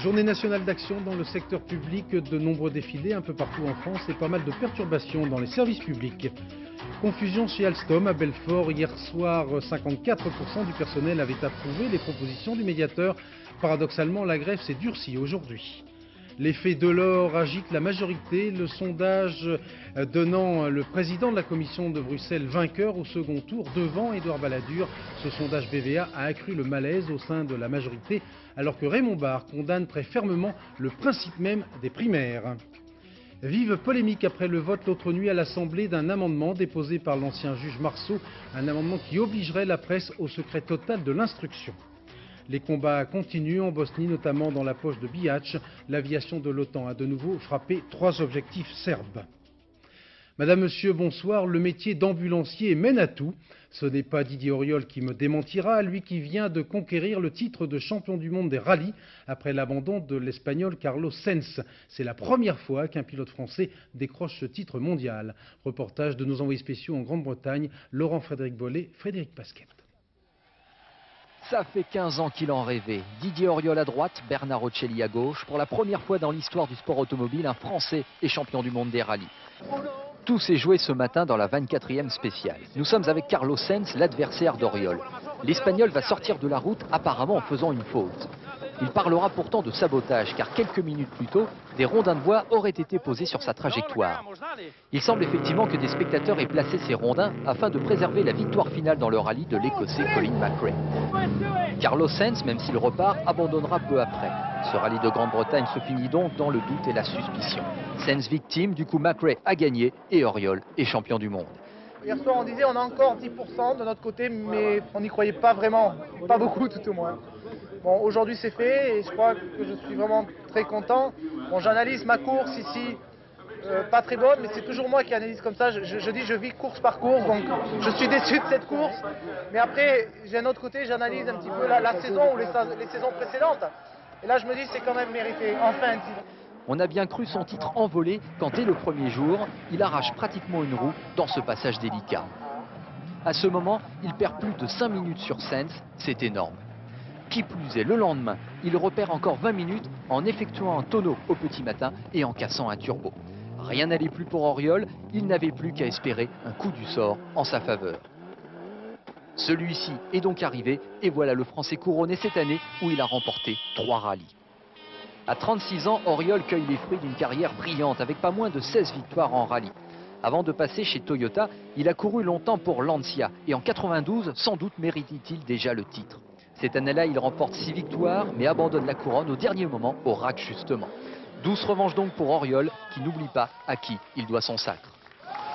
Journée nationale d'action dans le secteur public, de nombreux défilés un peu partout en France et pas mal de perturbations dans les services publics. Confusion chez Alstom à Belfort. Hier soir, 54% du personnel avait approuvé les propositions du médiateur. Paradoxalement, la grève s'est durcie aujourd'hui. L'effet Delors agite la majorité. Le sondage donnant le président de la commission de Bruxelles vainqueur au second tour devant Édouard Balladur. Ce sondage BVA a accru le malaise au sein de la majorité alors que Raymond Barre condamne très fermement le principe même des primaires. Vive polémique après le vote l'autre nuit à l'Assemblée d'un amendement déposé par l'ancien juge Marceau, un amendement qui obligerait la presse au secret total de l'instruction. Les combats continuent en Bosnie, notamment dans la poche de Bihac. L'aviation de l'OTAN a de nouveau frappé 3 objectifs serbes. Madame, Monsieur, bonsoir. Le métier d'ambulancier mène à tout. Ce n'est pas Didier Auriol qui me démentira, lui qui vient de conquérir le titre de champion du monde des rallyes après l'abandon de l'Espagnol Carlos Sainz. C'est la première fois qu'un pilote français décroche ce titre mondial. Reportage de nos envoyés spéciaux en Grande-Bretagne, Laurent-Frédéric Bollet, Frédéric Pasquet. Ça fait 15 ans qu'il en rêvait. Didier Auriol à droite, Bernard Ocelli à gauche. Pour la première fois dans l'histoire du sport automobile, un Français est champion du monde des rallyes. Tout s'est joué ce matin dans la 24e spéciale. Nous sommes avec Carlos Sainz, l'adversaire d'Auriol. L'Espagnol va sortir de la route apparemment en faisant une faute. Il parlera pourtant de sabotage car quelques minutes plus tôt, des rondins de bois auraient été posés sur sa trajectoire. Il semble effectivement que des spectateurs aient placé ces rondins afin de préserver la victoire finale dans le rallye de l'Écossais Colin McRae. Carlos Sainz, même s'il repart, abandonnera peu après. Ce rallye de Grande-Bretagne se finit donc dans le doute et la suspicion. Sainz victime, du coup McRae a gagné et Auriol est champion du monde. Hier soir on disait on a encore 10% de notre côté, mais on n'y croyait pas vraiment, pas beaucoup tout au moins. Bon, aujourd'hui c'est fait et je crois que je suis vraiment très content. Bon, j'analyse ma course ici, pas très bonne, mais c'est toujours moi qui analyse comme ça. Je dis je vis course par course, donc je suis déçu de cette course. Mais après, j'ai un autre côté, j'analyse un petit peu la saison ou les saisons précédentes. Et là je me dis c'est quand même mérité, enfin un titre. On a bien cru son titre envolé quand dès le premier jour, il arrache pratiquement une roue dans ce passage délicat. À ce moment, il perd plus de 5 minutes sur Sainz, c'est énorme. Qui plus est, le lendemain, il repère encore 20 minutes en effectuant un tonneau au petit matin et en cassant un turbo. Rien n'allait plus pour Auriol, il n'avait plus qu'à espérer un coup du sort en sa faveur. Celui-ci est donc arrivé et voilà le Français couronné cette année où il a remporté 3 rallyes. À 36 ans, Auriol cueille les fruits d'une carrière brillante avec pas moins de 16 victoires en rallye. Avant de passer chez Toyota, il a couru longtemps pour Lancia et en 92, sans doute méritait-il déjà le titre. Cette année-là, il remporte 6 victoires mais abandonne la couronne au dernier moment au rack justement. Douce revanche donc pour Auriol qui n'oublie pas à qui il doit son sacre.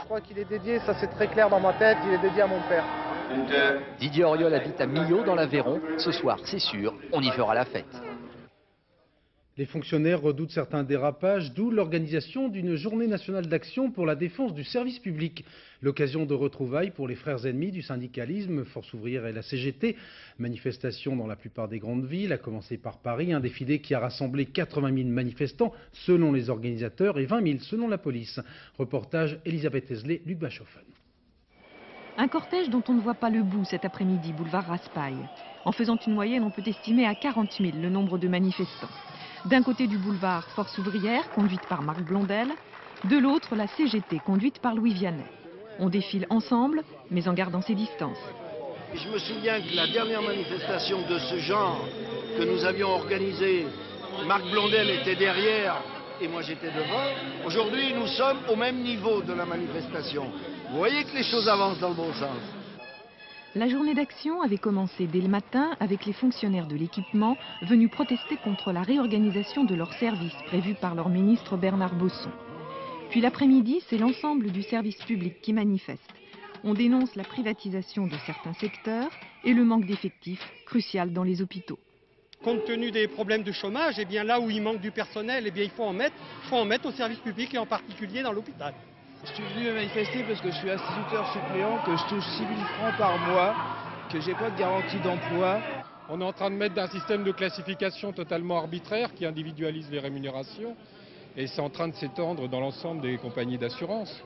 Je crois qu'il est dédié, ça c'est très clair dans ma tête, il est dédié à mon père. Didier Auriol habite à Millau dans l'Aveyron. Ce soir, c'est sûr, on y fera la fête. Les fonctionnaires redoutent certains dérapages, d'où l'organisation d'une journée nationale d'action pour la défense du service public. L'occasion de retrouvailles pour les frères ennemis du syndicalisme, Force ouvrière et la CGT. Manifestation dans la plupart des grandes villes, à commencer par Paris, un défilé qui a rassemblé 80 000 manifestants selon les organisateurs et 20 000 selon la police. Reportage Elisabeth Esley, Luc Bachofen. Un cortège dont on ne voit pas le bout cet après-midi, boulevard Raspail. En faisant une moyenne, on peut estimer à 40 000 le nombre de manifestants. D'un côté du boulevard, Force ouvrière, conduite par Marc Blondel. De l'autre, la CGT, conduite par Louis Vianney. On défile ensemble, mais en gardant ses distances. Je me souviens que la dernière manifestation de ce genre que nous avions organisée, Marc Blondel était derrière et moi j'étais devant. Aujourd'hui, nous sommes au même niveau de la manifestation. Vous voyez que les choses avancent dans le bon sens. La journée d'action avait commencé dès le matin avec les fonctionnaires de l'équipement venus protester contre la réorganisation de leurs services prévue par leur ministre Bernard Bosson. Puis l'après-midi, c'est l'ensemble du service public qui manifeste. On dénonce la privatisation de certains secteurs et le manque d'effectifs, crucial dans les hôpitaux. Compte tenu des problèmes de chômage, eh bien là où il manque du personnel, eh bien il faut en mettre au service public et en particulier dans l'hôpital. Je suis venu manifester parce que je suis instituteur suppléant, que je touche 6 000 francs par mois, que j'ai pas de garantie d'emploi. On est en train de mettre un système de classification totalement arbitraire qui individualise les rémunérations et c'est en train de s'étendre dans l'ensemble des compagnies d'assurance.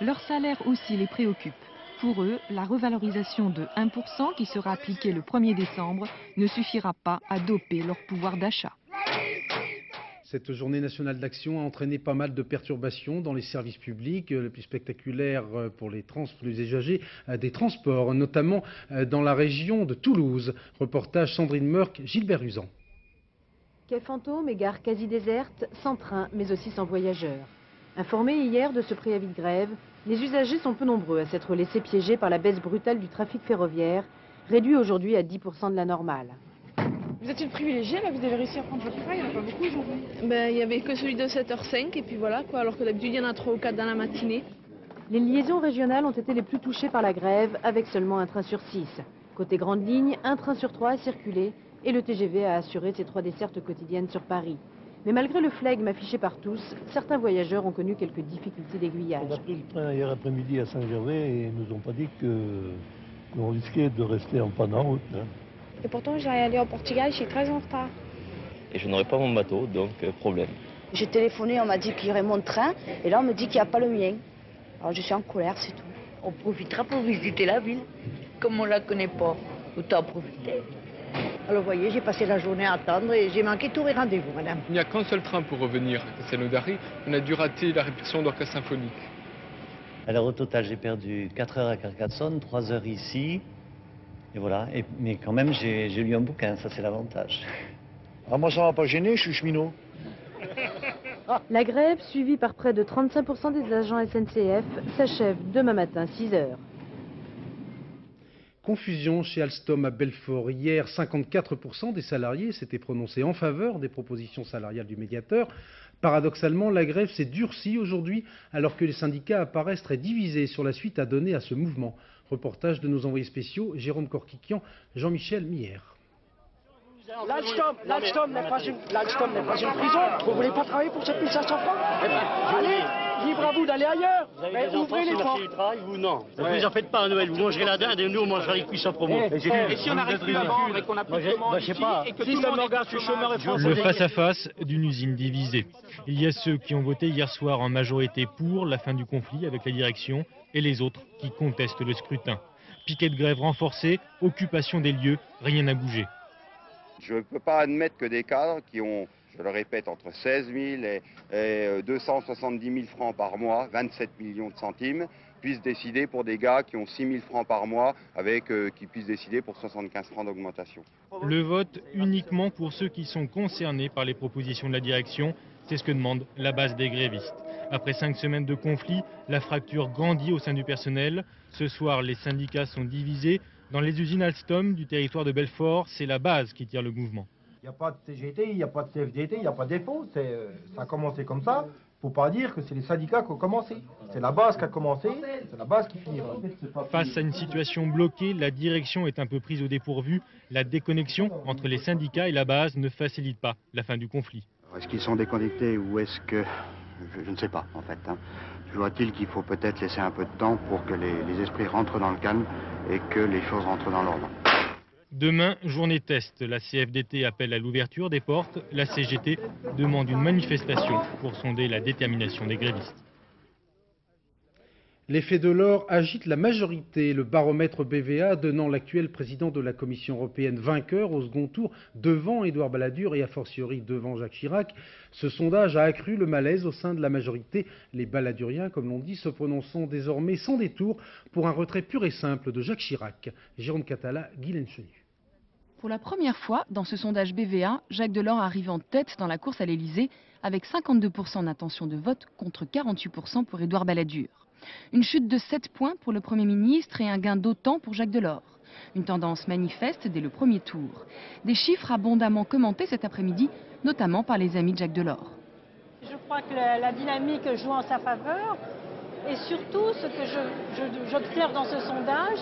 Leur salaire aussi les préoccupe. Pour eux, la revalorisation de 1% qui sera appliquée le 1er décembre ne suffira pas à doper leur pouvoir d'achat. Cette journée nationale d'action a entraîné pas mal de perturbations dans les services publics, le plus spectaculaire pour les usagers des transports, notamment dans la région de Toulouse. Reportage Sandrine Meurck, Gilbert Usan. Quai fantôme et gare quasi déserte, sans train mais aussi sans voyageurs. Informés hier de ce préavis de grève, les usagers sont peu nombreux à s'être laissés piéger par la baisse brutale du trafic ferroviaire, réduit aujourd'hui à 10% de la normale. Vous êtes une privilégiée, là, vous avez réussi à prendre votre train, il n'y en a pas beaucoup aujourd'hui. Il n'y avait que celui de 7h05 et puis voilà quoi, alors que d'habitude il y en a 3 ou 4 dans la matinée. Les liaisons régionales ont été les plus touchées par la grève, avec seulement un train sur 6. Côté grande ligne, un train sur 3 a circulé et le TGV a assuré ses 3 dessertes quotidiennes sur Paris. Mais malgré le flegme affiché par tous, certains voyageurs ont connu quelques difficultés d'aiguillage. On a pris le train hier après-midi à Saint-Gervais et ils nous ont pas dit qu'on risquait de rester en panne en route. Et pourtant j'ai aller au Portugal, je suis très en retard. Et je n'aurai pas mon bateau, donc problème. J'ai téléphoné, on m'a dit qu'il y aurait mon train, et là on me dit qu'il n'y a pas le mien. Alors je suis en colère, c'est tout. On profitera pour visiter la ville. Comme on ne la connaît pas, autant profiter. Alors vous voyez, j'ai passé la journée à attendre et j'ai manqué tous les rendez-vous, madame. Il n'y a qu'un seul train pour revenir à Castelnaudary. On a dû rater la répétition d'Orchestre Symphonique. Alors au total, j'ai perdu 4 heures à Carcassonne, 3 heures ici. Et voilà, mais quand même, j'ai lu un bouquin, ça c'est l'avantage. Ah, moi ça m'a pas gêné, je suis cheminot. La grève, suivie par près de 35% des agents SNCF, s'achève demain matin 6 heures. Confusion chez Alstom à Belfort. Hier, 54% des salariés s'étaient prononcés en faveur des propositions salariales du médiateur. Paradoxalement, la grève s'est durcie aujourd'hui alors que les syndicats apparaissent très divisés sur la suite à donner à ce mouvement. Reportage de nos envoyés spéciaux, Jérôme Corquiquian, Jean-Michel Mier. L'Alstom n'est pas une prison. Vous voulez pas travailler pour 7500 francs? Allez, libre à vous d'aller ailleurs. Mais ouvrez les portes. Ou non? Vous en faites pas à Noël, vous mangerez la dinde et nous on mangera les cuissons pour moi. Et si on n'arrive plus à vendre et qu'on a plus de commandes ici et que tout le monde regarde, je suis chômeur et français. Le face-à-face d'une usine divisée. Il y a ceux qui ont voté hier soir en majorité pour la fin du conflit avec la direction et les autres qui contestent le scrutin. Piquet de grève renforcé, occupation des lieux, rien n'a bougé. Je ne peux pas admettre que des cadres qui ont, je le répète, entre 16 000 et 270 000 francs par mois, 27 millions de centimes, puissent décider pour des gars qui ont 6 000 francs par mois, qui puissent décider pour 75 francs d'augmentation. Le vote uniquement pour ceux qui sont concernés par les propositions de la direction, c'est ce que demande la base des grévistes. Après 5 semaines de conflit, la fracture grandit au sein du personnel. Ce soir, les syndicats sont divisés. Dans les usines Alstom du territoire de Belfort, c'est la base qui tire le mouvement. Il n'y a pas de CGT, il n'y a pas de CFDT, il n'y a pas de défaut. Ça a commencé comme ça. Il ne faut pas dire que c'est les syndicats qui ont commencé. C'est la base qui a commencé, c'est la base qui finira. Face à une situation bloquée, la direction est un peu prise au dépourvu. La déconnexion entre les syndicats et la base ne facilite pas la fin du conflit. Est-ce qu'ils sont déconnectés ou est-ce que... Je ne sais pas, en fait. Je vois-t-il qu'il faut peut-être laisser un peu de temps pour que les esprits rentrent dans le calme et que les choses rentrent dans l'ordre. Demain, journée test. La CFDT appelle à l'ouverture des portes. La CGT demande une manifestation pour sonder la détermination des grévistes. L'effet de l'or agite la majorité, le baromètre BVA donnant l'actuel président de la Commission européenne vainqueur au second tour devant Édouard Balladur et a fortiori devant Jacques Chirac. Ce sondage a accru le malaise au sein de la majorité, les balladuriens, comme l'on dit, se prononçant désormais sans détour pour un retrait pur et simple de Jacques Chirac. Jérôme Catala, Guylaine Chenu. Pour la première fois, dans ce sondage BVA, Jacques Delors arrive en tête dans la course à l'Elysée avec 52% d'intention de vote contre 48% pour Édouard Balladur. Une chute de 7 points pour le Premier ministre et un gain d'autant pour Jacques Delors. Une tendance manifeste dès le premier tour. Des chiffres abondamment commentés cet après-midi, notamment par les amis de Jacques Delors. Je crois que la dynamique joue en sa faveur. Et surtout, ce que j'observe dans ce sondage,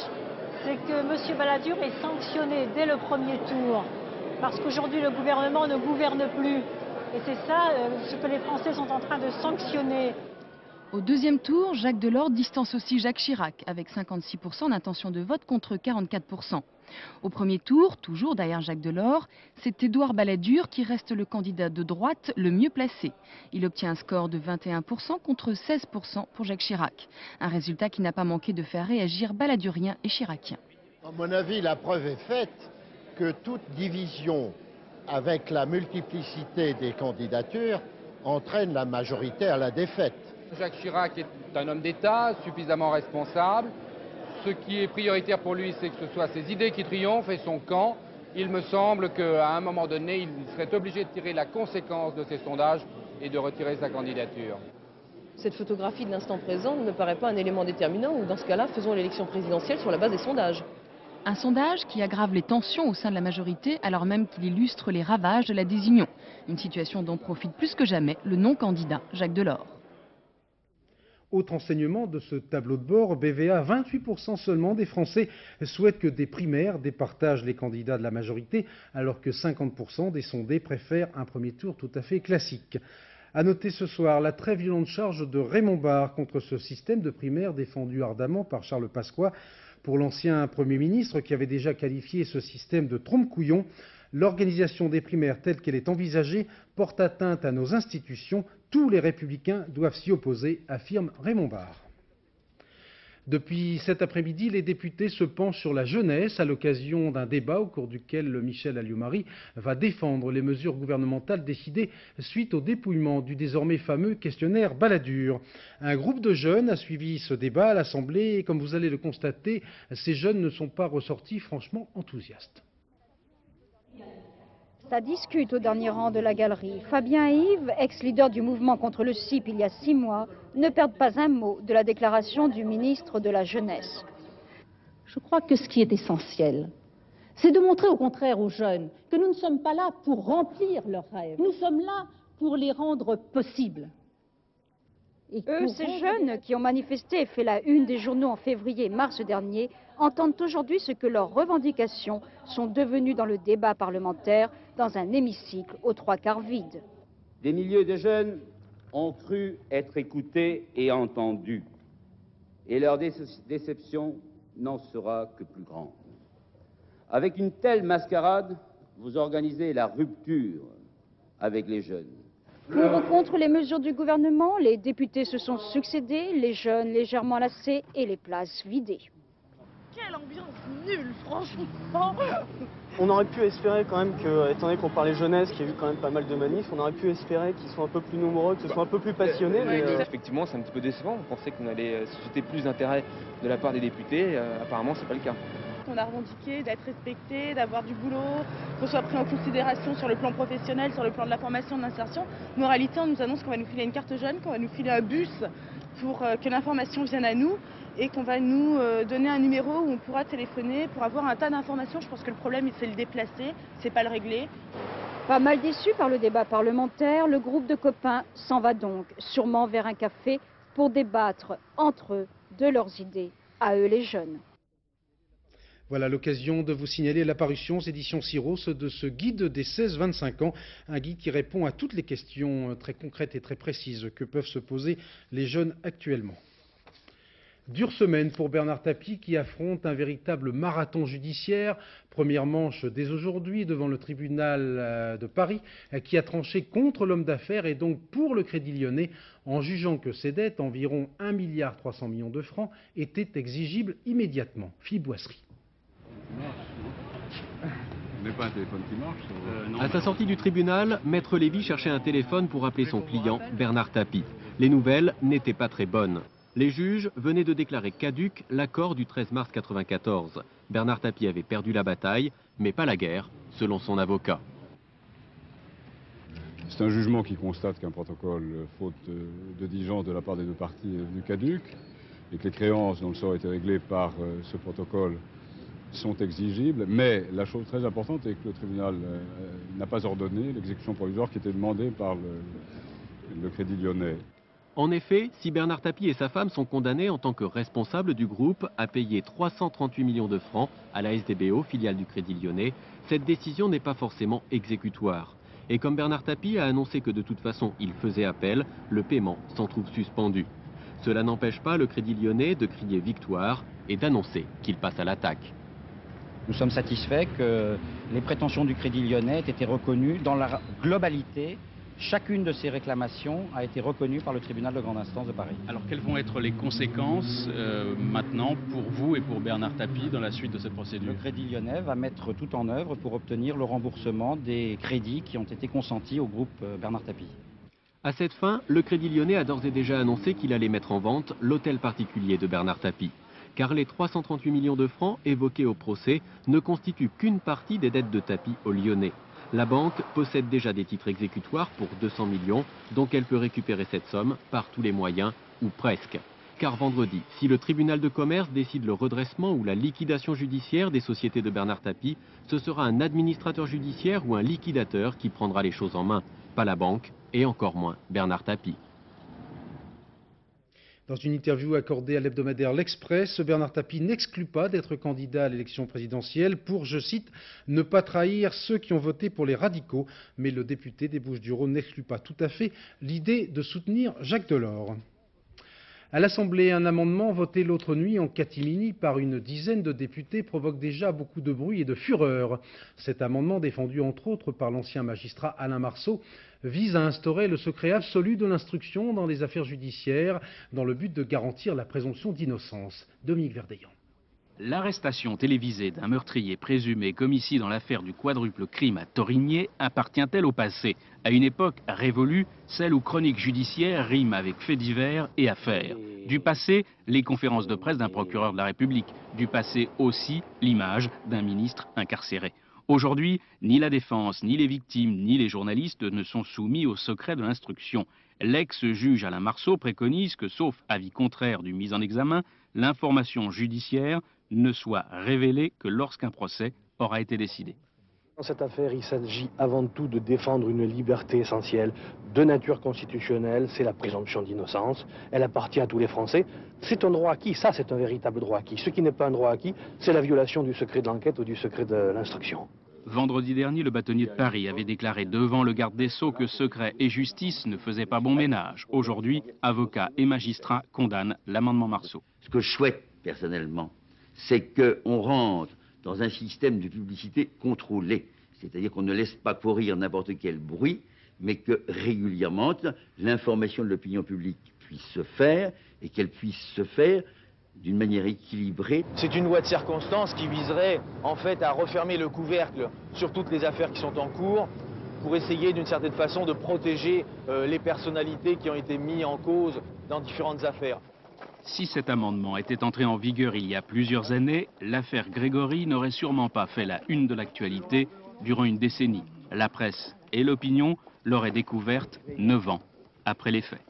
c'est que M. Balladur est sanctionné dès le premier tour. Parce qu'aujourd'hui, le gouvernement ne gouverne plus. Et c'est ça ce que les Français sont en train de sanctionner. Au deuxième tour, Jacques Delors distance aussi Jacques Chirac, avec 56% d'intention de vote contre 44%. Au premier tour, toujours derrière Jacques Delors, c'est Édouard Balladur qui reste le candidat de droite le mieux placé. Il obtient un score de 21% contre 16% pour Jacques Chirac. Un résultat qui n'a pas manqué de faire réagir balladuriens et chiraciens. À mon avis, la preuve est faite que toute division avec la multiplicité des candidatures, entraîne la majorité à la défaite. Jacques Chirac est un homme d'État suffisamment responsable. Ce qui est prioritaire pour lui, c'est que ce soit ses idées qui triomphent et son camp. Il me semble qu'à un moment donné, il serait obligé de tirer la conséquence de ces sondages et de retirer sa candidature. Cette photographie de l'instant présent ne me paraît pas un élément déterminant, ou dans ce cas-là, faisons l'élection présidentielle sur la base des sondages. Un sondage qui aggrave les tensions au sein de la majorité alors même qu'il illustre les ravages de la désunion. Une situation dont profite plus que jamais le non-candidat Jacques Delors. Autre enseignement de ce tableau de bord, BVA, 28% seulement des Français souhaitent que des primaires départagent les candidats de la majorité, alors que 50% des sondés préfèrent un premier tour tout à fait classique. À noter ce soir la très violente charge de Raymond Barre contre ce système de primaire défendu ardemment par Charles Pasqua. Pour l'ancien Premier ministre qui avait déjà qualifié ce système de trompe-couillon, l'organisation des primaires telle qu'elle est envisagée porte atteinte à nos institutions. Tous les républicains doivent s'y opposer, affirme Raymond Barre. Depuis cet après-midi, les députés se penchent sur la jeunesse à l'occasion d'un débat au cours duquel Michel Alliot-Marie va défendre les mesures gouvernementales décidées suite au dépouillement du désormais fameux questionnaire Balladur. Un groupe de jeunes a suivi ce débat à l'Assemblée et comme vous allez le constater, ces jeunes ne sont pas ressortis franchement enthousiastes. Ça discute au dernier rang de la galerie. Fabien et Yves, ex-leader du mouvement contre le CIP il y a 6 mois, ne perdent pas un mot de la déclaration du ministre de la Jeunesse. Je crois que ce qui est essentiel, c'est de montrer au contraire aux jeunes que nous ne sommes pas là pour remplir leurs rêves. Nous sommes là pour les rendre possibles. Eux, ces jeunes qui ont manifesté et fait la une des journaux en février et mars dernier, entendent aujourd'hui ce que leurs revendications sont devenues dans le débat parlementaire, dans un hémicycle aux 3/4 vide. Des milliers de jeunes ont cru être écoutés et entendus, et leur déception n'en sera que plus grande. Avec une telle mascarade, vous organisez la rupture avec les jeunes. Pour ou contre les mesures du gouvernement, les députés se sont succédés, les jeunes légèrement lassés et les places vidées. Quelle ambiance nulle, franchement. On aurait pu espérer quand même que, étant donné qu'on parlait jeunesse, qu'il y a eu quand même pas mal de manifs, on aurait pu espérer qu'ils soient un peu plus nombreux, que ce soit un peu plus passionnés. Mais effectivement, c'est un petit peu décevant. On pensait qu'on allait susciter plus d'intérêt de la part des députés. Apparemment, c'est pas le cas. On a revendiqué d'être respecté, d'avoir du boulot, qu'on soit pris en considération sur le plan professionnel, sur le plan de la formation, de l'insertion. Mais en réalité, on nous annonce qu'on va nous filer une carte jeune, qu'on va nous filer un bus pour que l'information vienne à nous et qu'on va nous donner un numéro où on pourra téléphoner pour avoir un tas d'informations. Je pense que le problème, c'est le déplacer, c'est pas le régler. Pas mal déçu par le débat parlementaire, le groupe de copains s'en va donc, sûrement vers un café, pour débattre entre eux de leurs idées, à eux les jeunes. Voilà l'occasion de vous signaler l'apparition aux éditions Syros de ce guide des 16-25 ans, un guide qui répond à toutes les questions très concrètes et très précises que peuvent se poser les jeunes actuellement. Dure semaine pour Bernard Tapie qui affronte un véritable marathon judiciaire. Première manche dès aujourd'hui devant le tribunal de Paris qui a tranché contre l'homme d'affaires et donc pour le Crédit Lyonnais en jugeant que ses dettes, environ 1,3 milliard de francs, étaient exigibles immédiatement. Philippe Boisserie. On n'est pas un téléphone qui marche. À sa sortie du tribunal, Maître Lévy cherchait un téléphone pour appeler son client, Bernard Tapie. Les nouvelles n'étaient pas très bonnes. Les juges venaient de déclarer caduc l'accord du 13 mars 1994. Bernard Tapie avait perdu la bataille, mais pas la guerre, selon son avocat. C'est un jugement qui constate qu'un protocole, faute de diligence de la part des deux parties, est devenu caduc, et que les créances dont le sort a été réglé par ce protocole sont exigibles, mais la chose très importante est que le tribunal n'a pas ordonné l'exécution provisoire qui était demandée par le Crédit Lyonnais. En effet, si Bernard Tapie et sa femme sont condamnés en tant que responsables du groupe à payer 338 millions de francs à la SDBO, filiale du Crédit Lyonnais, cette décision n'est pas forcément exécutoire. Et comme Bernard Tapie a annoncé que de toute façon il faisait appel, le paiement s'en trouve suspendu. Cela n'empêche pas le Crédit Lyonnais de crier victoire et d'annoncer qu'il passe à l'attaque. Nous sommes satisfaits que les prétentions du Crédit Lyonnais aient été reconnues dans la globalité Chacune de ces réclamations a été reconnue par le tribunal de grande instance de Paris. Alors quelles vont être les conséquences maintenant pour vous et pour Bernard Tapie dans la suite de cette procédure? Le Crédit Lyonnais va mettre tout en œuvre pour obtenir le remboursement des crédits qui ont été consentis au groupe Bernard Tapie. À cette fin, le Crédit Lyonnais a d'ores et déjà annoncé qu'il allait mettre en vente l'hôtel particulier de Bernard Tapie. Car les 338 millions de francs évoqués au procès ne constituent qu'une partie des dettes de Tapie aux Lyonnais. La banque possède déjà des titres exécutoires pour 200 millions, donc elle peut récupérer cette somme par tous les moyens, ou presque. Car vendredi, si le tribunal de commerce décide le redressement ou la liquidation judiciaire des sociétés de Bernard Tapie, ce sera un administrateur judiciaire ou un liquidateur qui prendra les choses en main, pas la banque et encore moins Bernard Tapie. Dans une interview accordée à l'hebdomadaire L'Express, Bernard Tapie n'exclut pas d'être candidat à l'élection présidentielle pour, je cite, « ne pas trahir ceux qui ont voté pour les radicaux ». Mais le député des Bouches-du-Rhône n'exclut pas tout à fait l'idée de soutenir Jacques Delors. À l'Assemblée, un amendement voté l'autre nuit en catimini par une dizaine de députés provoque déjà beaucoup de bruit et de fureur. Cet amendement, défendu entre autres par l'ancien magistrat Alain Marceau, vise à instaurer le secret absolu de l'instruction dans les affaires judiciaires dans le but de garantir la présomption d'innocence. Dominique Verdeillan. L'arrestation télévisée d'un meurtrier présumé comme ici dans l'affaire du quadruple crime à Torigné appartient-elle au passé, à une époque révolue, celle où chronique judiciaire rime avec faits divers et affaires. Du passé, les conférences de presse d'un procureur de la République. Du passé aussi, l'image d'un ministre incarcéré. Aujourd'hui, ni la défense, ni les victimes, ni les journalistes ne sont soumis au secret de l'instruction. L'ex-juge Alain Marceau préconise que, sauf avis contraire du mis en examen, l'information judiciaire ne soit révélée que lorsqu'un procès aura été décidé. Dans cette affaire, il s'agit avant tout de défendre une liberté essentielle de nature constitutionnelle, c'est la présomption d'innocence. Elle appartient à tous les Français. C'est un droit acquis, ça c'est un véritable droit acquis. Ce qui n'est pas un droit acquis, c'est la violation du secret de l'enquête ou du secret de l'instruction. Vendredi dernier, le bâtonnier de Paris avait déclaré devant le garde des Sceaux que secret et justice ne faisaient pas bon ménage. Aujourd'hui, avocats et magistrats condamnent l'amendement Marceau. Ce que je souhaite personnellement, c'est qu'on rentre dans un système de publicité contrôlé. C'est-à-dire qu'on ne laisse pas courir n'importe quel bruit, mais que régulièrement, l'information de l'opinion publique puisse se faire et qu'elle puisse se faire d'une manière équilibrée. C'est une loi de circonstance qui viserait en fait à refermer le couvercle sur toutes les affaires qui sont en cours pour essayer d'une certaine façon de protéger les personnalités qui ont été mises en cause dans différentes affaires. Si cet amendement était entré en vigueur il y a plusieurs années, l'affaire Grégory n'aurait sûrement pas fait la une de l'actualité durant une décennie. La presse et l'opinion l'auraient découverte 9 ans après les faits.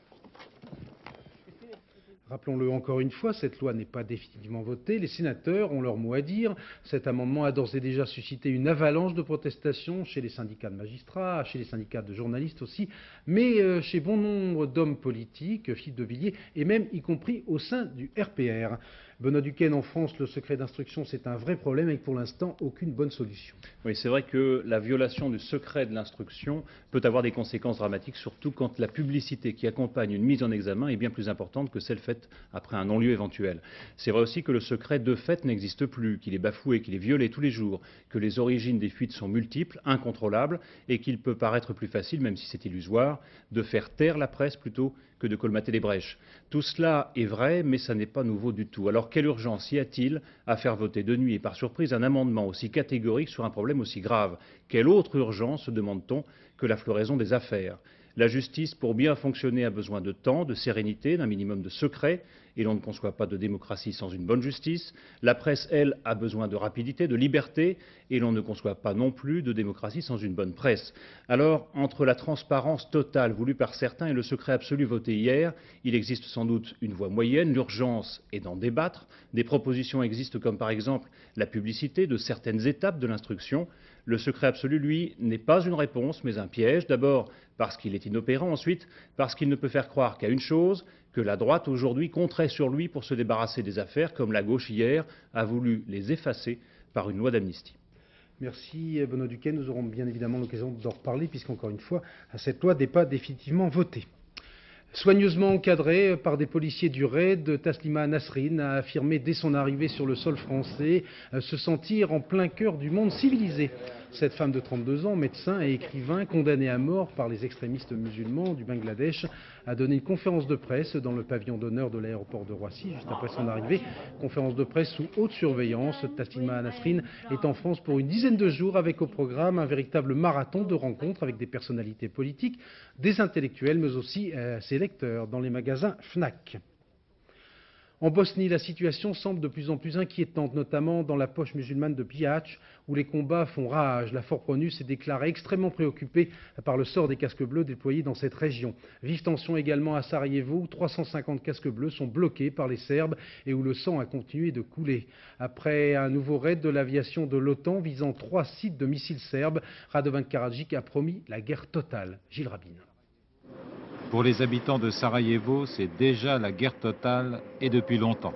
Rappelons-le encore une fois, cette loi n'est pas définitivement votée. Les sénateurs ont leur mot à dire. Cet amendement a d'ores et déjà suscité une avalanche de protestations chez les syndicats de magistrats, chez les syndicats de journalistes aussi, mais chez bon nombre d'hommes politiques, Philippe de Villiers, et même y compris au sein du RPR. Benoît Duquesne, en France, le secret d'instruction, c'est un vrai problème avec pour l'instant aucune bonne solution. Oui, c'est vrai que la violation du secret de l'instruction peut avoir des conséquences dramatiques, surtout quand la publicité qui accompagne une mise en examen est bien plus importante que celle faite après un non-lieu éventuel. C'est vrai aussi que le secret de fait n'existe plus, qu'il est bafoué, qu'il est violé tous les jours, que les origines des fuites sont multiples, incontrôlables, et qu'il peut paraître plus facile, même si c'est illusoire, de faire taire la presse plutôt que de colmater les brèches. Tout cela est vrai, mais ça n'est pas nouveau du tout. Alors quelle urgence y a-t-il à faire voter de nuit et par surprise un amendement aussi catégorique sur un problème aussi grave? Quelle autre urgence, demande-t-on, que la floraison des affaires? La justice, pour bien fonctionner, a besoin de temps, de sérénité, d'un minimum de secret, et l'on ne conçoit pas de démocratie sans une bonne justice. La presse, elle, a besoin de rapidité, de liberté, et l'on ne conçoit pas non plus de démocratie sans une bonne presse. Alors, entre la transparence totale voulue par certains et le secret absolu voté hier, il existe sans doute une voie moyenne. L'urgence est d'en débattre. Des propositions existent comme par exemple la publicité de certaines étapes de l'instruction. Le secret absolu, lui, n'est pas une réponse, mais un piège. D'abord, parce qu'il est inopérant. Ensuite, parce qu'il ne peut faire croire qu'à une chose, que la droite aujourd'hui compterait sur lui pour se débarrasser des affaires, comme la gauche hier a voulu les effacer par une loi d'amnistie. Merci Benoît Duquesne. Nous aurons bien évidemment l'occasion d'en reparler, puisqu'encore une fois, cette loi n'est pas définitivement votée. Soigneusement encadré par des policiers du raid, Taslima Nasrin a affirmé dès son arrivée sur le sol français se sentir en plein cœur du monde civilisé. Cette femme de 32 ans, médecin et écrivain, condamnée à mort par les extrémistes musulmans du Bangladesh, a donné une conférence de presse dans le pavillon d'honneur de l'aéroport de Roissy, juste après son arrivée. Conférence de presse sous haute surveillance. Taslima Nasrin est en France pour une dizaine de jours avec au programme un véritable marathon de rencontres avec des personnalités politiques, des intellectuels, mais aussi ses lecteurs dans les magasins Fnac. En Bosnie, la situation semble de plus en plus inquiétante, notamment dans la poche musulmane de Bihac, où les combats font rage. La Force-ONU s'est déclarée extrêmement préoccupée par le sort des casques bleus déployés dans cette région. Vive tension également à Sarajevo, où 350 casques bleus sont bloqués par les Serbes et où le sang a continué de couler. Après un nouveau raid de l'aviation de l'OTAN visant 3 sites de missiles serbes, Radovan Karadzic a promis la guerre totale. Gilles Rabine. Pour les habitants de Sarajevo, c'est déjà la guerre totale et depuis longtemps.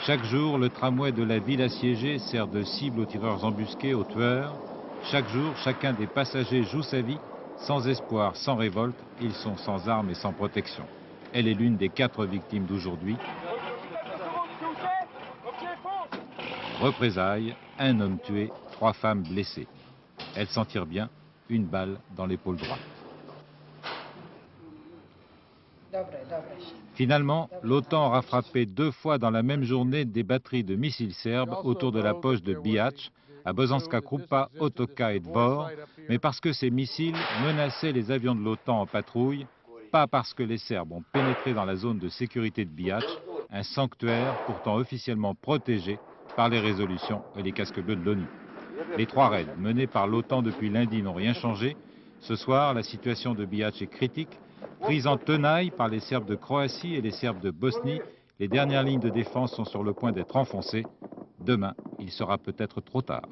Chaque jour, le tramway de la ville assiégée sert de cible aux tireurs embusqués, aux tueurs. Chaque jour, chacun des passagers joue sa vie, sans espoir, sans révolte. Ils sont sans armes et sans protection. Elle est l'une des 4 victimes d'aujourd'hui. Représailles, un homme tué, 3 femmes blessées. Elle s'en tire bien, une balle dans l'épaule droite. Finalement, l'OTAN aura frappé 2 fois dans la même journée des batteries de missiles serbes autour de la poche de Bihac, à Bosanska Krupa, Otoka et Dvor, mais parce que ces missiles menaçaient les avions de l'OTAN en patrouille, pas parce que les Serbes ont pénétré dans la zone de sécurité de Bihac, un sanctuaire pourtant officiellement protégé par les résolutions et les casques bleus de l'ONU. Les 3 raids menés par l'OTAN depuis lundi n'ont rien changé. Ce soir, la situation de Bihac est critique. Prise en tenaille par les Serbes de Croatie et les Serbes de Bosnie, les dernières lignes de défense sont sur le point d'être enfoncées. Demain, il sera peut-être trop tard.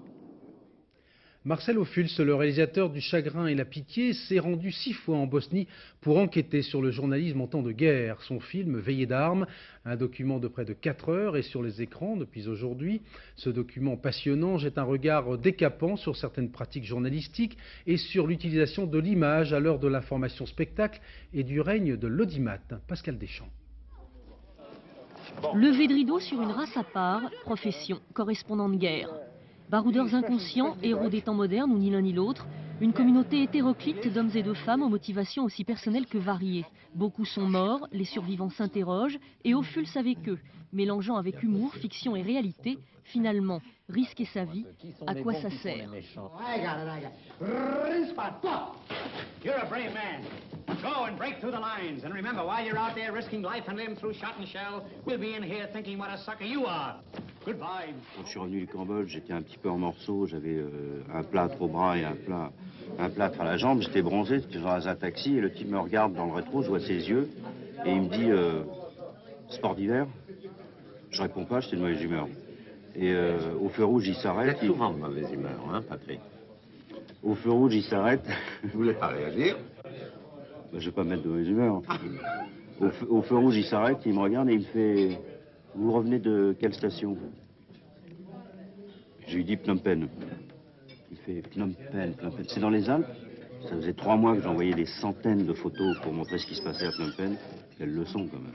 Marcel Ophuls, le réalisateur du Chagrin et la Pitié, s'est rendu 6 fois en Bosnie pour enquêter sur le journalisme en temps de guerre. Son film Veillée d'armes, un document de près de 4 heures, est sur les écrans depuis aujourd'hui. Ce document passionnant jette un regard décapant sur certaines pratiques journalistiques et sur l'utilisation de l'image à l'heure de l'information spectacle et du règne de l'audimat. Pascal Deschamps. Lever de rideau sur une race à part, profession, correspondant de guerre. Baroudeurs inconscients, héros des temps modernes ou ni l'un ni l'autre, une communauté hétéroclite d'hommes et de femmes aux motivations aussi personnelles que variées. Beaucoup sont morts, les survivants s'interrogent et Ophuls avec eux, mélangeant avec humour, fiction et réalité. Finalement, risquer sa vie, à quoi ça sert? You're a brave man. Go and break through the lines. And remember, while you're out there risking life and limb through shot and shell, we'll be in here thinking what a sucker you are. Goodbye. Quand je suis revenu du Cambodge, j'étais un petit peu en morceaux. J'avais un plâtre au bras et un plâtre à la jambe. J'étais bronzé, j'étais dans un taxi et le type me regarde dans le rétro, je vois ses yeux et il me dit sport d'hiver. Je réponds pas, j'étais de mauvaise humeur. Et au feu rouge, il s'arrête. Vous êtes souvent de mauvaise humeur, hein, Patrick? Au feu rouge, il s'arrête. Vous voulez pas réagir? Je vais pas me mettre de mauvaise humeur. Au feu rouge, il s'arrête, il me regarde et il me fait « Vous revenez de quelle station ?» Je lui dis « Phnom Penh ». Il fait « Phnom Penh, Phnom Penh. C'est dans les Alpes ?» Ça faisait 3 mois que j'envoyais des centaines de photos pour montrer ce qui se passait à Phnom Penh. Quelle leçon, quand même.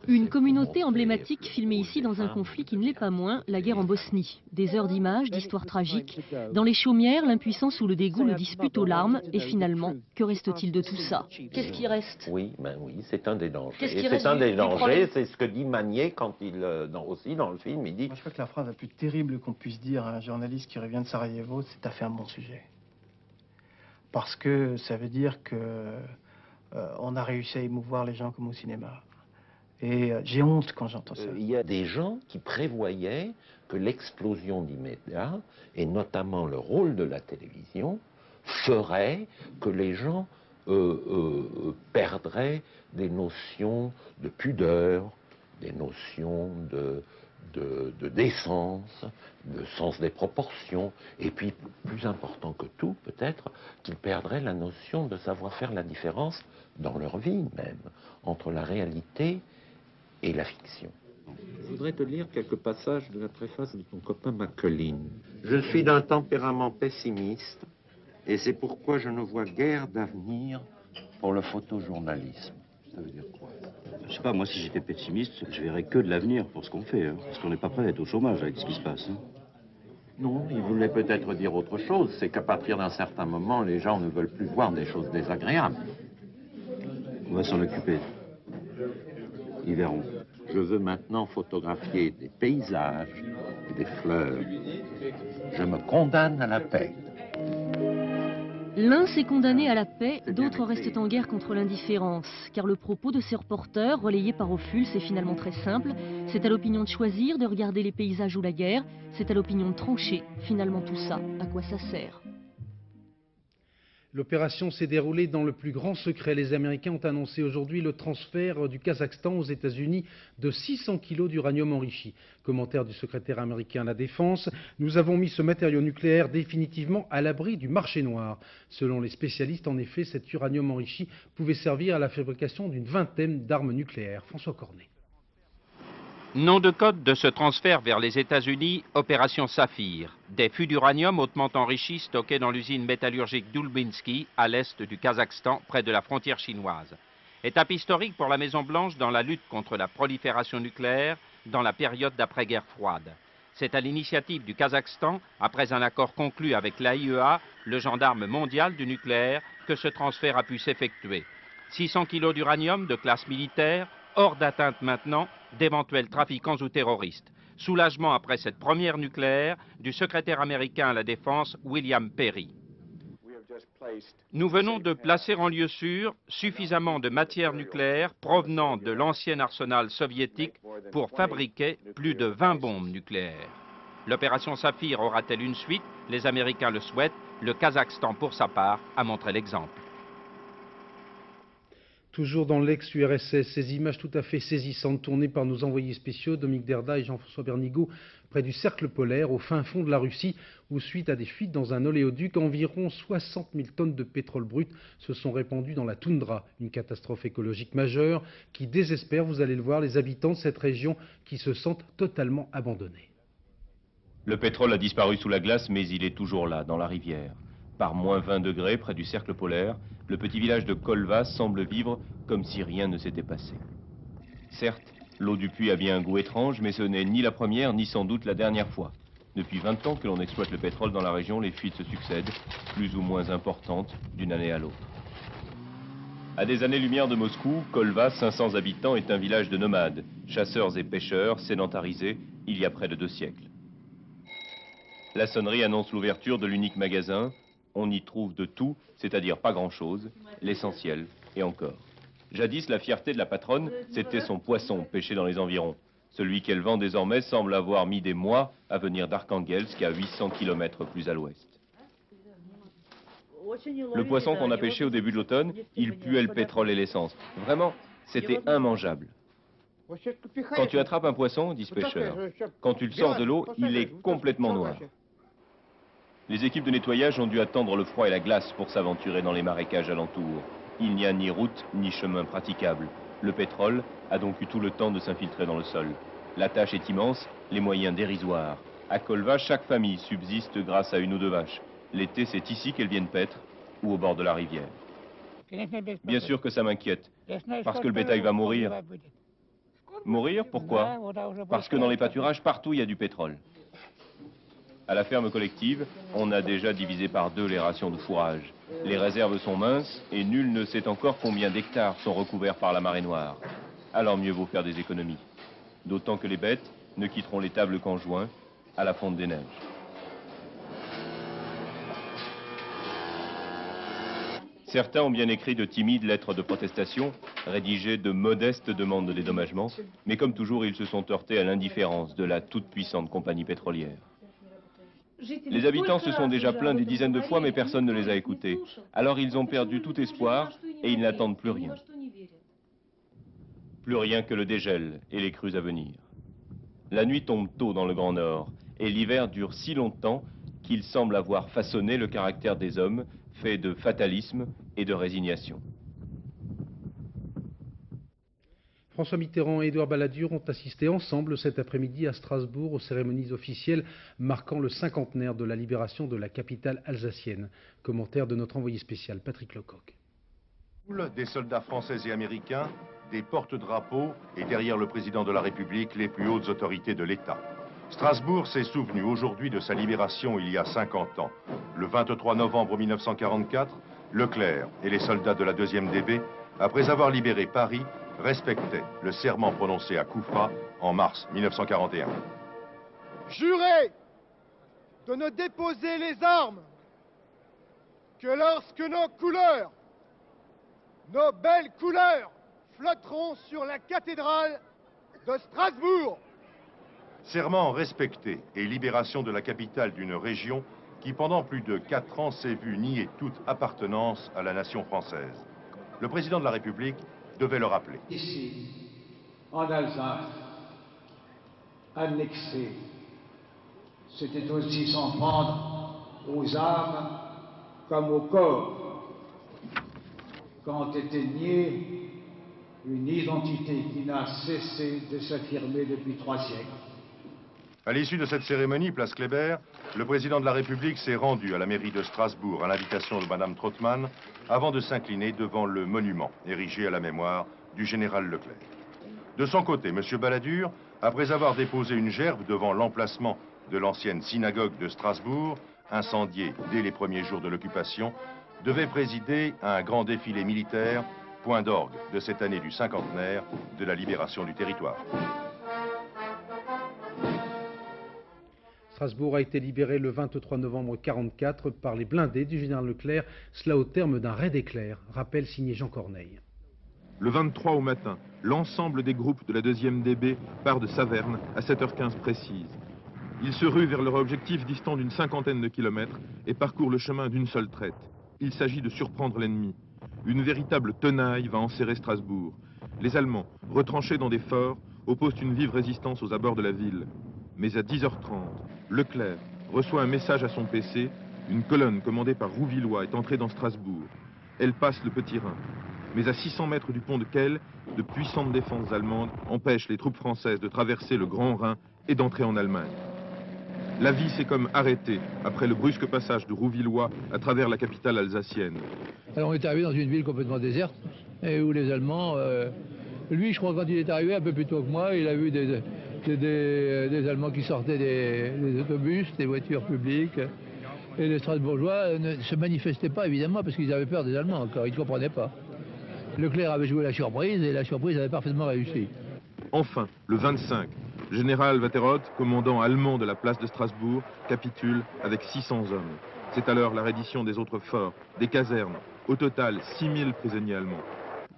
Une communauté emblématique filmée ici dans un conflit qui ne l'est pas moins, la guerre en Bosnie. Des heures d'images, d'histoires tragiques. Dans les chaumières, l'impuissance ou le dégoût le disputent aux larmes. Et finalement, que reste-t-il de tout ça? Qu'est-ce qui reste? Oui, c'est un des dangers. Qu'est-ce qui Et reste c'est un des du dangers, problème? c'est ce que dit Magnier quand il, aussi dans le film, il dit... Moi, je crois que la phrase la plus terrible qu'on puisse dire à un journaliste qui revient de Sarajevo, c'est « t'as fait un bon sujet ». Parce que ça veut dire que on a réussi à émouvoir les gens comme au cinéma. Et j'ai honte quand j'entends ça. Il y a des gens qui prévoyaient que l'explosion des médias, et notamment le rôle de la télévision, ferait que les gens perdraient des notions de pudeur, des notions de décence, de sens des proportions, et puis, plus important que tout, peut-être, qu'ils perdraient la notion de savoir faire la différence dans leur vie même, entre la réalité et la fiction. Je voudrais te lire quelques passages de la préface de ton copain Macaulay. Je suis d'un tempérament pessimiste et c'est pourquoi je ne vois guère d'avenir pour le photojournalisme. Ça veut dire quoi? Je sais pas, moi si j'étais pessimiste, je verrais que de l'avenir pour ce qu'on fait, hein, parce qu'on n'est pas prêt à être au chômage avec ce qui se passe. Hein. Non, il voulait peut-être dire autre chose, c'est qu'à partir d'un certain moment, les gens ne veulent plus voir des choses désagréables. On va s'en occuper. Ils verront. Je veux maintenant photographier des paysages et des fleurs. Je me condamne à la paix. L'un s'est condamné à la paix, d'autres restent en guerre contre l'indifférence. Car le propos de ces reporters, relayé par Ophuls, est finalement très simple. C'est à l'opinion de choisir, de regarder les paysages ou la guerre. C'est à l'opinion de trancher. Finalement tout ça, à quoi ça sert? L'opération s'est déroulée dans le plus grand secret. Les Américains ont annoncé aujourd'hui le transfert du Kazakhstan aux États-Unis de 600 kg d'uranium enrichi. Commentaire du secrétaire américain à la Défense. Nous avons mis ce matériau nucléaire définitivement à l'abri du marché noir. Selon les spécialistes, en effet, cet uranium enrichi pouvait servir à la fabrication d'une vingtaine d'armes nucléaires. François Cornet. Nom de code de ce transfert vers les États-Unis, Opération Saphir. Des fûts d'uranium hautement enrichis stockés dans l'usine métallurgique d'Ulbinsky, à l'est du Kazakhstan, près de la frontière chinoise. Étape historique pour la Maison-Blanche dans la lutte contre la prolifération nucléaire dans la période d'après-guerre froide. C'est à l'initiative du Kazakhstan, après un accord conclu avec l'AIEA, le gendarme mondial du nucléaire, que ce transfert a pu s'effectuer. 600 kg d'uranium de classe militaire, hors d'atteinte maintenant d'éventuels trafiquants ou terroristes. Soulagement après cette première nucléaire du secrétaire américain à la Défense, William Perry. Nous venons de placer en lieu sûr suffisamment de matière nucléaire provenant de l'ancien arsenal soviétique pour fabriquer plus de 20 bombes nucléaires. L'opération Saphir aura-t-elle une suite? Les Américains le souhaitent. Le Kazakhstan, pour sa part, a montré l'exemple. Toujours dans l'ex-URSS, ces images tout à fait saisissantes tournées par nos envoyés spéciaux, Dominique Derda et Jean-François Bernigaud, près du cercle polaire, au fin fond de la Russie, où suite à des fuites dans un oléoduc, environ 60 000 tonnes de pétrole brut se sont répandues dans la toundra. Une catastrophe écologique majeure qui désespère, vous allez le voir, les habitants de cette région qui se sentent totalement abandonnés. Le pétrole a disparu sous la glace, mais il est toujours là, dans la rivière. Par moins 20 degrés, près du cercle polaire, le petit village de Kolva semble vivre comme si rien ne s'était passé. Certes, l'eau du puits a bien un goût étrange, mais ce n'est ni la première, ni sans doute la dernière fois. Depuis 20 ans que l'on exploite le pétrole dans la région, les fuites se succèdent, plus ou moins importantes, d'une année à l'autre. À des années-lumière de Moscou, Kolva, 500 habitants, est un village de nomades, chasseurs et pêcheurs, sédentarisés, il y a près de 2 siècles. La sonnerie annonce l'ouverture de l'unique magasin. On y trouve de tout, c'est-à-dire pas grand-chose, l'essentiel et encore. Jadis, la fierté de la patronne, c'était son poisson pêché dans les environs. Celui qu'elle vend désormais semble avoir mis des mois à venir d'Arkhangelsk, à 800 km plus à l'ouest. Le poisson qu'on a pêché au début de l'automne, il puait le pétrole et l'essence. Vraiment, c'était immangeable. Quand tu attrapes un poisson, dit ce pêcheur, quand tu le sors de l'eau, il est complètement noir. Les équipes de nettoyage ont dû attendre le froid et la glace pour s'aventurer dans les marécages alentours. Il n'y a ni route, ni chemin praticable. Le pétrole a donc eu tout le temps de s'infiltrer dans le sol. La tâche est immense, les moyens dérisoires. À Kolva, chaque famille subsiste grâce à 1 ou 2 vaches. L'été, c'est ici qu'elles viennent paître, ou au bord de la rivière. Bien sûr que ça m'inquiète, parce que le bétail va mourir. Mourir, pourquoi? Parce que dans les pâturages, partout, il y a du pétrole. À la ferme collective, on a déjà divisé par 2 les rations de fourrage. Les réserves sont minces et nul ne sait encore combien d'hectares sont recouverts par la marée noire. Alors mieux vaut faire des économies. D'autant que les bêtes ne quitteront l'étable qu'en juin, à la fonte des neiges. Certains ont bien écrit de timides lettres de protestation, rédigé de modestes demandes de dédommagement, mais comme toujours, ils se sont heurtés à l'indifférence de la toute-puissante compagnie pétrolière. Les habitants se sont déjà plaints des dizaines de fois, mais personne ne les a écoutés. Alors ils ont perdu tout espoir et ils n'attendent plus rien. Plus rien que le dégel et les crues à venir. La nuit tombe tôt dans le Grand Nord et l'hiver dure si longtemps qu'il semble avoir façonné le caractère des hommes, fait de fatalisme et de résignation. François Mitterrand et Édouard Balladur ont assisté ensemble cet après-midi à Strasbourg aux cérémonies officielles marquant le 50aire de la libération de la capitale alsacienne. Commentaire de notre envoyé spécial Patrick Lecoq. Des soldats français et américains, des porte-drapeaux et derrière le président de la République, les plus hautes autorités de l'État. Strasbourg s'est souvenu aujourd'hui de sa libération il y a 50 ans. Le 23 novembre 1944, Leclerc et les soldats de la 2e DB, après avoir libéré Paris, respectaient le serment prononcé à Koufra en mars 1941. Jurez de ne déposer les armes que lorsque nos couleurs, nos belles couleurs, flotteront sur la cathédrale de Strasbourg. Serment respecté et libération de la capitale d'une région qui pendant plus de 4 ans s'est vue nier toute appartenance à la nation française. Le président de la République devait le rappeler. Ici, en Alsace, annexé, c'était aussi s'en prendre aux âmes comme au corps, quand était niée une identité qui n'a cessé de s'affirmer depuis 3 siècles. À l'issue de cette cérémonie, place Kléber, le président de la République s'est rendu à la mairie de Strasbourg à l'invitation de Madame Trottmann avant de s'incliner devant le monument érigé à la mémoire du général Leclerc. De son côté, M. Balladur, après avoir déposé une gerbe devant l'emplacement de l'ancienne synagogue de Strasbourg, incendiée dès les premiers jours de l'occupation, devait présider à un grand défilé militaire, point d'orgue de cette année du cinquantenaire de la libération du territoire. Strasbourg a été libéré le 23 novembre 1944 par les blindés du général Leclerc, cela au terme d'un raid éclair. Rappel signé Jean Corneille. Le 23 au matin, l'ensemble des groupes de la 2e DB part de Saverne à 7h15 précise. Ils se ruent vers leur objectif distant d'une 50aine de kilomètres et parcourent le chemin d'une seule traite. Il s'agit de surprendre l'ennemi. Une véritable tenaille va enserrer Strasbourg. Les Allemands, retranchés dans des forts, opposent une vive résistance aux abords de la ville. Mais à 10h30, Leclerc reçoit un message à son PC. Une colonne commandée par Rouvillois est entrée dans Strasbourg. Elle passe le Petit Rhin. Mais à 600 mètres du pont de Kehl, de puissantes défenses allemandes empêchent les troupes françaises de traverser le Grand Rhin et d'entrer en Allemagne. La vie s'est comme arrêtée après le brusque passage de Rouvillois à travers la capitale alsacienne. Alors on est arrivé dans une ville complètement déserte, et où les Allemands... lui, je crois, quand il est arrivé un peu plus tôt que moi, il a vu des Allemands qui sortaient des autobus, des voitures publiques. Et les Strasbourgeois ne se manifestaient pas, évidemment, parce qu'ils avaient peur des Allemands encore, ils ne comprenaient pas. Leclerc avait joué la surprise, et la surprise avait parfaitement réussi. Enfin, le 25, général Waterroth, commandant allemand de la place de Strasbourg, capitule avec 600 hommes. C'est alors la reddition des autres forts, des casernes, au total 6000 prisonniers allemands.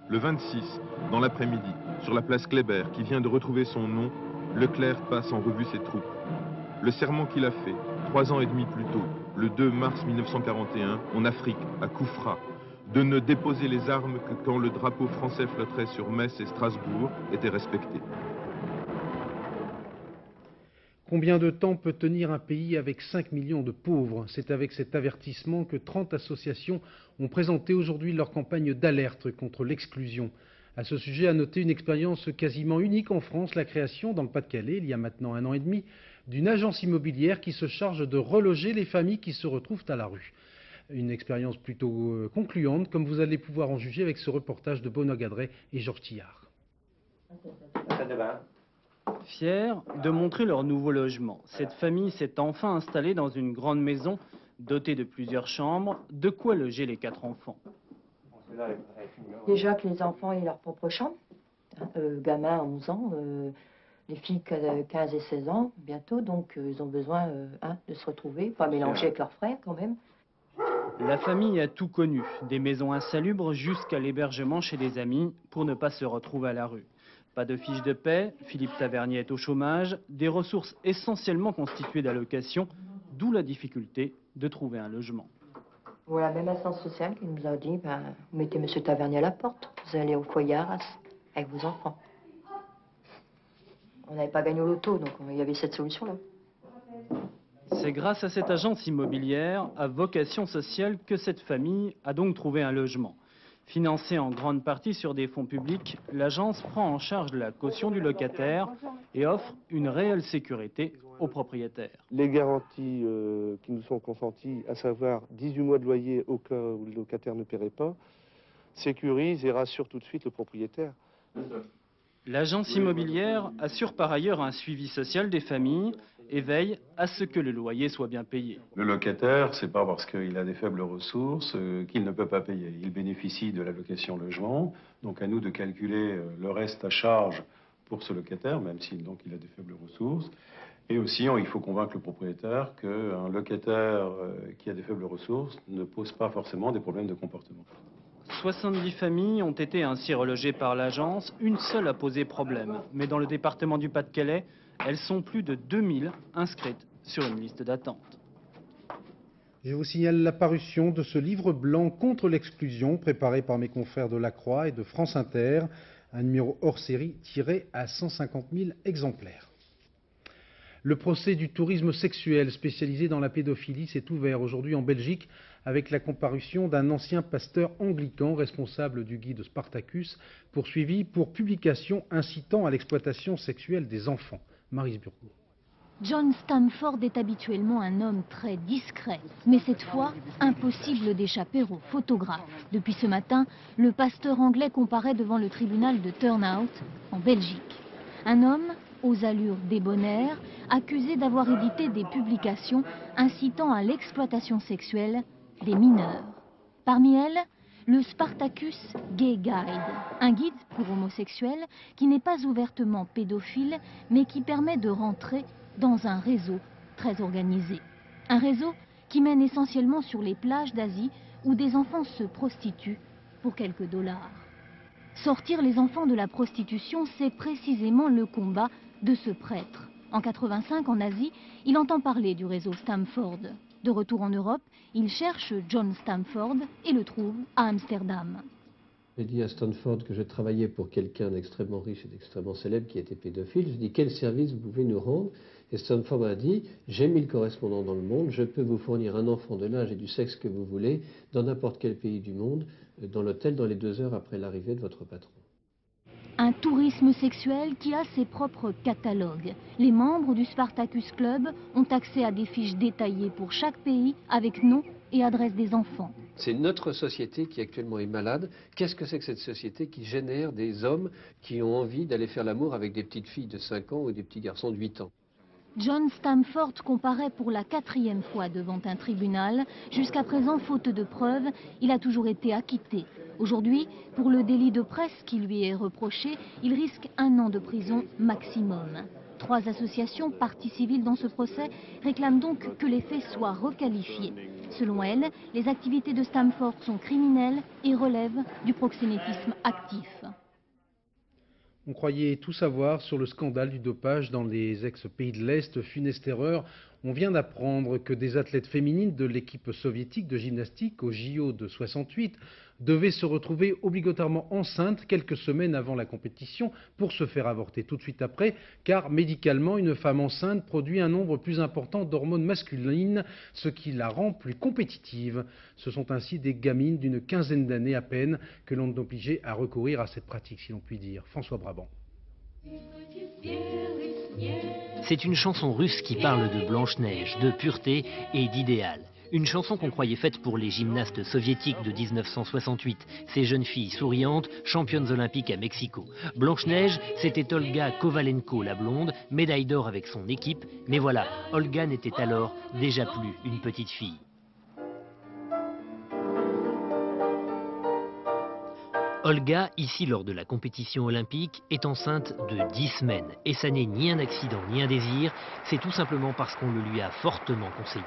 Le 26, dans l'après-midi, sur la place Kléber, qui vient de retrouver son nom, Leclerc passe en revue ses troupes. Le serment qu'il a fait, 3 ans et demi plus tôt, le 2 mars 1941, en Afrique, à Koufra, de ne déposer les armes que quand le drapeau français flotterait sur Metz et Strasbourg, était respecté. Combien de temps peut tenir un pays avec 5 millions de pauvres? C'est avec cet avertissement que 30 associations ont présenté aujourd'hui leur campagne d'alerte contre l'exclusion. À ce sujet, à noter une expérience quasiment unique en France, la création dans le Pas-de-Calais, il y a maintenant 1 an et demi, d'une agence immobilière qui se charge de reloger les familles qui se retrouvent à la rue. Une expérience plutôt concluante, comme vous allez pouvoir en juger avec ce reportage de Benoît Gadret et Georges Tillard. Fiers de montrer leur nouveau logement, cette famille s'est enfin installée dans une grande maison dotée de plusieurs chambres, de quoi loger les 4 enfants. Déjà que les enfants aient leur propre chambre, gamins à 11 ans, les filles 15 et 16 ans bientôt, donc ils ont besoin de se retrouver, pas mélanger avec leurs frères quand même. La famille a tout connu, des maisons insalubres jusqu'à l'hébergement chez des amis pour ne pas se retrouver à la rue. Pas de fiche de paie, Philippe Tavernier est au chômage, des ressources essentiellement constituées d'allocations, d'où la difficulté de trouver un logement. Voilà, même assistance sociale qui nous a dit, vous mettez M. Tavernier à la porte, vous allez au foyer Arras avec vos enfants. On n'avait pas gagné au loto, donc il y avait cette solution-là. C'est grâce à cette agence immobilière à vocation sociale que cette famille a donc trouvé un logement. Financée en grande partie sur des fonds publics, l'agence prend en charge la caution du locataire et offre une réelle sécurité aux propriétaires. Les garanties qui nous sont consenties, à savoir 18 mois de loyer au cas où le locataire ne paierait pas, sécurisent et rassurent tout de suite le propriétaire. L'agence immobilière assure par ailleurs un suivi social des familles et veille à ce que le loyer soit bien payé. Le locataire, c'est pas parce qu'il a des faibles ressources qu'il ne peut pas payer. Il bénéficie de l'allocation logement, donc à nous de calculer le reste à charge pour ce locataire, même si donc il a des faibles ressources. Et aussi, il faut convaincre le propriétaire qu'un locataire qui a des faibles ressources ne pose pas forcément des problèmes de comportement. 70 familles ont été ainsi relogées par l'agence, une seule a posé problème. Mais dans le département du Pas-de-Calais, elles sont plus de 2000 inscrites sur une liste d'attente. Je vous signale la parution de ce livre blanc contre l'exclusion, préparé par mes confrères de La Croix et de France Inter, un numéro hors série tiré à 150 000 exemplaires. Le procès du tourisme sexuel spécialisé dans la pédophilie s'est ouvert aujourd'hui en Belgique avec la comparution d'un ancien pasteur anglican responsable du guide Spartacus, poursuivi pour publication incitant à l'exploitation sexuelle des enfants. Maryse Burgot. John Stamford est habituellement un homme très discret, mais cette fois, impossible d'échapper aux photographes. Depuis ce matin, le pasteur anglais comparaît devant le tribunal de Turnhout, en Belgique. Un homme aux allures débonnaires, accusé d'avoir édité des publications incitant à l'exploitation sexuelle des mineurs. Parmi elles, le Spartacus Gay Guide, un guide pour homosexuels qui n'est pas ouvertement pédophile, mais qui permet de rentrer dans un réseau très organisé. Un réseau qui mène essentiellement sur les plages d'Asie où des enfants se prostituent pour quelques dollars. Sortir les enfants de la prostitution, c'est précisément le combat de ce prêtre. En 85, en Asie, il entend parler du réseau Stamford. De retour en Europe, il cherche John Stamford et le trouve à Amsterdam. J'ai dit à Stanford que je travaillais pour quelqu'un d'extrêmement riche et d'extrêmement célèbre qui était pédophile. Je dis quel service vous pouvez nous rendre? Et Stanford m'a dit j'ai 1000 correspondants dans le monde, je peux vous fournir un enfant de l'âge et du sexe que vous voulez dans n'importe quel pays du monde, dans l'hôtel dans les 2 heures après l'arrivée de votre patron. Un tourisme sexuel qui a ses propres catalogues. Les membres du Spartacus Club ont accès à des fiches détaillées pour chaque pays avec nom et adresse des enfants. C'est notre société qui actuellement est malade. Qu'est-ce que c'est que cette société qui génère des hommes qui ont envie d'aller faire l'amour avec des petites filles de 5 ans ou des petits garçons de 8 ans? John Stamford comparaît pour la 4e fois devant un tribunal. Jusqu'à présent, faute de preuves, il a toujours été acquitté. Aujourd'hui, pour le délit de presse qui lui est reproché, il risque 1 an de prison maximum. 3 associations, parties civiles dans ce procès, réclament donc que les faits soient requalifiés. Selon elles, les activités de Stamford sont criminelles et relèvent du proxénétisme actif. On croyait tout savoir sur le scandale du dopage dans les ex-pays de l'Est, funeste erreur. On vient d'apprendre que des athlètes féminines de l'équipe soviétique de gymnastique au JO de 68 devaient se retrouver obligatoirement enceintes quelques semaines avant la compétition pour se faire avorter tout de suite après, car médicalement, une femme enceinte produit un nombre plus important d'hormones masculines, ce qui la rend plus compétitive. Ce sont ainsi des gamines d'une 15aine d'années à peine que l'on est obligé à recourir à cette pratique, si l'on peut dire. François Brabant. C'est une chanson russe qui parle de Blanche-Neige, de pureté et d'idéal. Une chanson qu'on croyait faite pour les gymnastes soviétiques de 1968, ces jeunes filles souriantes, championnes olympiques à Mexico. Blanche-Neige, c'était Olga Kovalenko, la blonde, médaille d'or avec son équipe. Mais voilà, Olga n'était alors déjà plus une petite fille. Olga, ici lors de la compétition olympique, est enceinte de 10 semaines. Et ça n'est ni un accident ni un désir, c'est tout simplement parce qu'on le lui a fortement conseillé.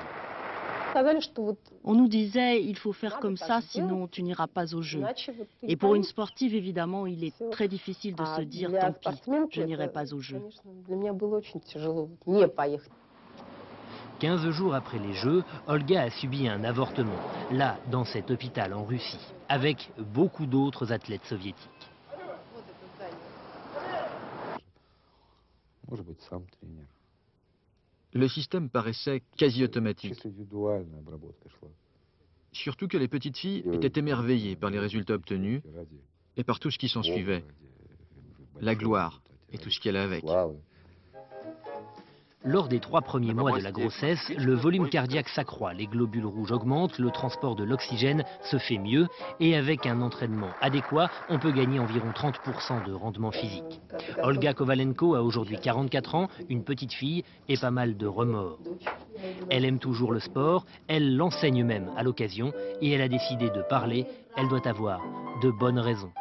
On nous disait il faut faire comme ça sinon tu n'iras pas au jeu. Et pour une sportive évidemment il est très difficile de se dire tant pis, je n'irai pas au jeu. 15 jours après les Jeux, Olga a subi un avortement, là, dans cet hôpital en Russie, avec beaucoup d'autres athlètes soviétiques. Le système paraissait quasi automatique. Surtout que les petites filles étaient émerveillées par les résultats obtenus et par tout ce qui s'en suivait. La gloire et tout ce qu'elle a avec. Lors des 3 premiers mois de la grossesse, le volume cardiaque s'accroît, les globules rouges augmentent, le transport de l'oxygène se fait mieux et avec un entraînement adéquat, on peut gagner environ 30% de rendement physique. Olga Kovalenko a aujourd'hui 44 ans, une petite fille et pas mal de remords. Elle aime toujours le sport, elle l'enseigne même à l'occasion et elle a décidé de parler, elle doit avoir de bonnes raisons.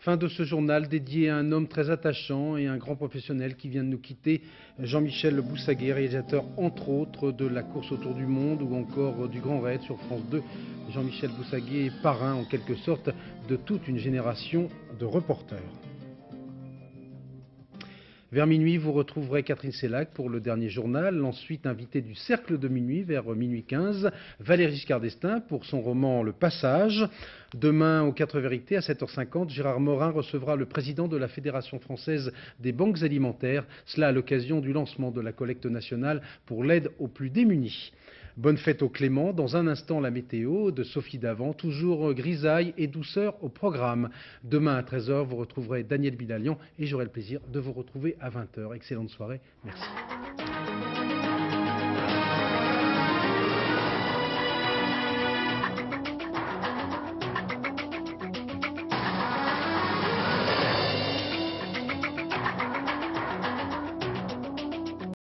Fin de ce journal dédié à un homme très attachant et un grand professionnel qui vient de nous quitter, Jean-Michel Boussaguet, réalisateur entre autres de La course autour du monde ou encore du Grand Raid sur France 2. Jean-Michel Boussaguet est parrain en quelque sorte de toute une génération de reporters. Vers minuit, vous retrouverez Catherine Sellac pour le dernier journal. Ensuite, invité du Cercle de Minuit vers minuit 15, Valéry Giscard d'Estaing pour son roman Le Passage. Demain, aux 4 vérités, à 7h50, Gérard Morin recevra le président de la Fédération française des banques alimentaires. Cela à l'occasion du lancement de la collecte nationale pour l'aide aux plus démunis. Bonne fête au Clément. Dans un instant, la météo de Sophie Davant. Toujours grisaille et douceur au programme. Demain à 13h, vous retrouverez Daniel Bilalian et j'aurai le plaisir de vous retrouver à 20h. Excellente soirée. Merci.